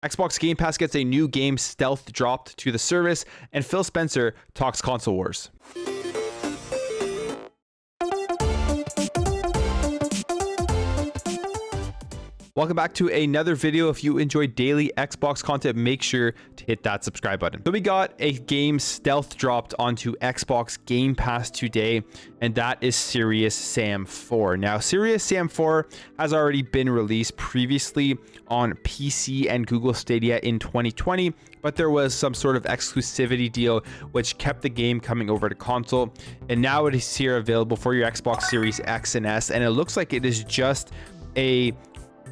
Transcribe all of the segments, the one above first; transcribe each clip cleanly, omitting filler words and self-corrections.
Xbox Game Pass gets a new game stealth dropped to the service, and Phil Spencer talks console wars. Welcome back to another video. If you enjoy daily Xbox content, make sure to hit that subscribe button. So we got a game stealth dropped onto Xbox Game Pass today, and that is Serious Sam 4. Now, Serious Sam 4 has already been released previously on PC and Google Stadia in 2020, but there was some sort of exclusivity deal which kept the game coming over to console, and now it is here available for your Xbox Series X and S, and it looks like it is just a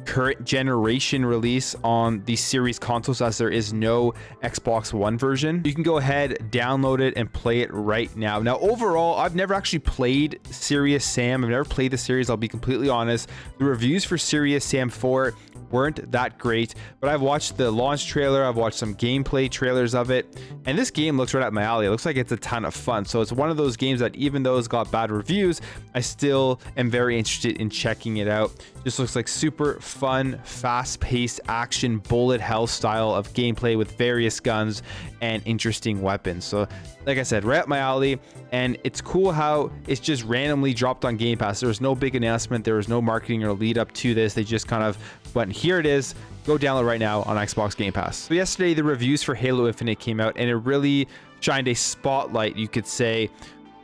current generation release on the series consoles, as there is no Xbox One version. You can go ahead, download it, and play it right now. Now, overall, I've never actually played Serious Sam. I've never played the series, I'll be completely honest. The reviews for Serious Sam 4 weren't that great, but I've watched the launch trailer, I've watched some gameplay trailers of it, and this game looks right up my alley. It looks like it's a ton of fun. So it's one of those games that even though it's got bad reviews, I still am very interested in checking it out. Just looks like super fun, fast-paced action bullet hell style of gameplay with various guns and interesting weapons. So like I said, right up my alley, and it's cool how it's just randomly dropped on Game Pass. There was no big announcement, there was no marketing or lead up to this. They just kind of went, here it is, go download right now on Xbox Game Pass. So yesterday, the reviews for Halo Infinite came out, and it really shined a spotlight, you could say,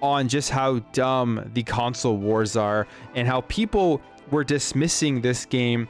on just how dumb the console wars are and how people were dismissing this game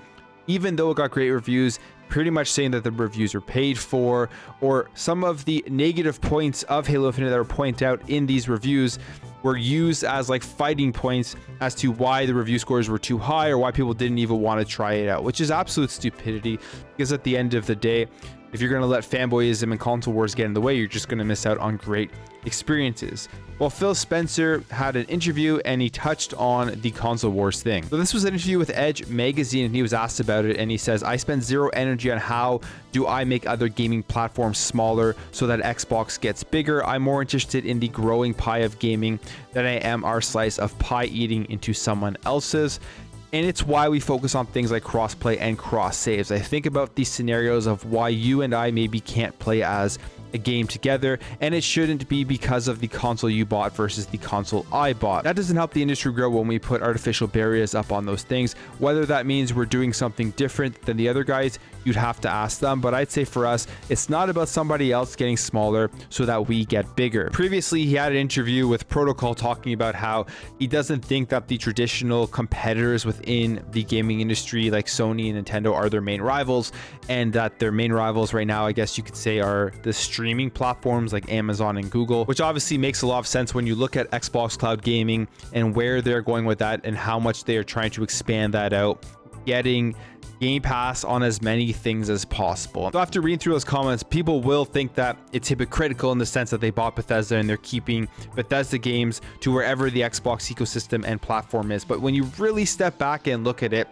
even though it got great reviews, pretty much saying that the reviews were paid for, or some of the negative points of Halo Infinite that were pointed out in these reviews were used as like fighting points as to why the review scores were too high or why people didn't even want to try it out, which is absolute stupidity, because at the end of the day, if you're going to let fanboyism and console wars get in the way, you're just going to miss out on great experiences. Well, Phil Spencer had an interview and he touched on the console wars thing. So this was an interview with Edge Magazine, and he was asked about it, and he says, I spend zero energy on how do I make other gaming platforms smaller so that Xbox gets bigger. I'm more interested in the growing pie of gaming than I am our slice of pie eating into someone else's. And it's why we focus on things like crossplay and cross saves. I think about these scenarios of why you and I maybe can't play as a game together, and it shouldn't be because of the console you bought versus the console I bought. That doesn't help the industry grow when we put artificial barriers up on those things. Whether that means we're doing something different than the other guys, you'd have to ask them, but I'd say for us, it's not about somebody else getting smaller so that we get bigger. Previously, he had an interview with Protocol talking about how he doesn't think that the traditional competitors within the gaming industry like Sony and Nintendo are their main rivals, and that their main rivals right now, I guess you could say, are the streaming platforms like Amazon and Google, which obviously makes a lot of sense when you look at Xbox Cloud Gaming and where they're going with that and how much they are trying to expand that out, getting Game Pass on as many things as possible. So after reading through those comments, people will think that it's hypocritical in the sense that they bought Bethesda and they're keeping Bethesda games to wherever the Xbox ecosystem and platform is. But when you really step back and look at it,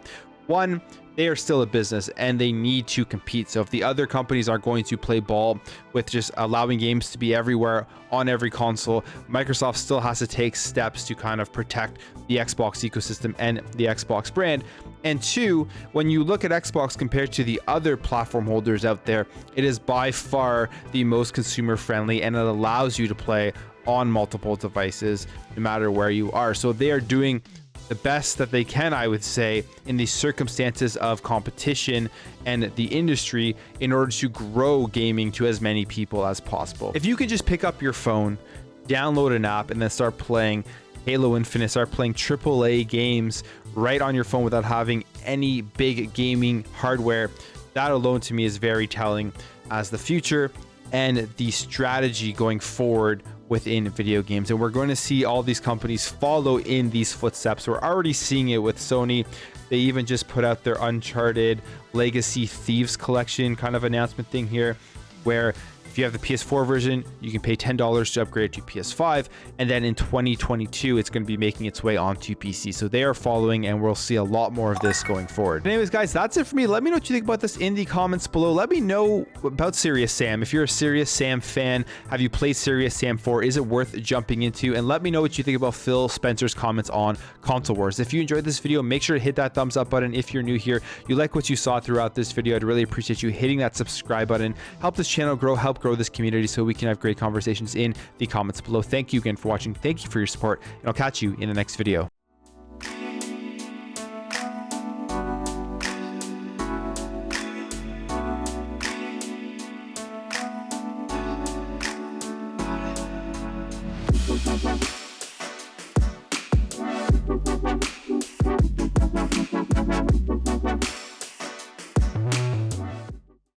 one, they are still a business and they need to compete. So if the other companies are going to play ball with just allowing games to be everywhere on every console, Microsoft still has to take steps to kind of protect the Xbox ecosystem and the Xbox brand. And two, when you look at Xbox compared to the other platform holders out there, it is by far the most consumer friendly, and it allows you to play on multiple devices no matter where you are. So they are doing the best that they can, I would say, in the circumstances of competition and the industry in order to grow gaming to as many people as possible. If you can just pick up your phone, download an app, and then start playing Halo Infinite, start playing AAA games right on your phone without having any big gaming hardware, that alone to me is very telling as the future and the strategy going forward within video games. And we're going to see all these companies follow in these footsteps. We're already seeing it with Sony. They even just put out their Uncharted Legacy Thieves collection kind of announcement thing here, where If you have the PS4 version, you can pay $10 to upgrade to PS5, and then in 2022 it's going to be making its way onto PC. So they are following, and we'll see a lot more of this going forward. But anyways, guys, that's it for me. Let me know what you think about this in the comments below. Let me know about Serious Sam. If you're a Serious Sam fan, have you played Serious Sam 4? Is it worth jumping into? And let me know what you think about Phil Spencer's comments on Console Wars. If you enjoyed this video, make sure to hit that thumbs up button. If you're new here, you like what you saw throughout this video, I'd really appreciate you hitting that subscribe button. Help this channel grow, help grow this community so we can have great conversations in the comments below. Thank you again for watching. Thank you for your support, and I'll catch you in the next video.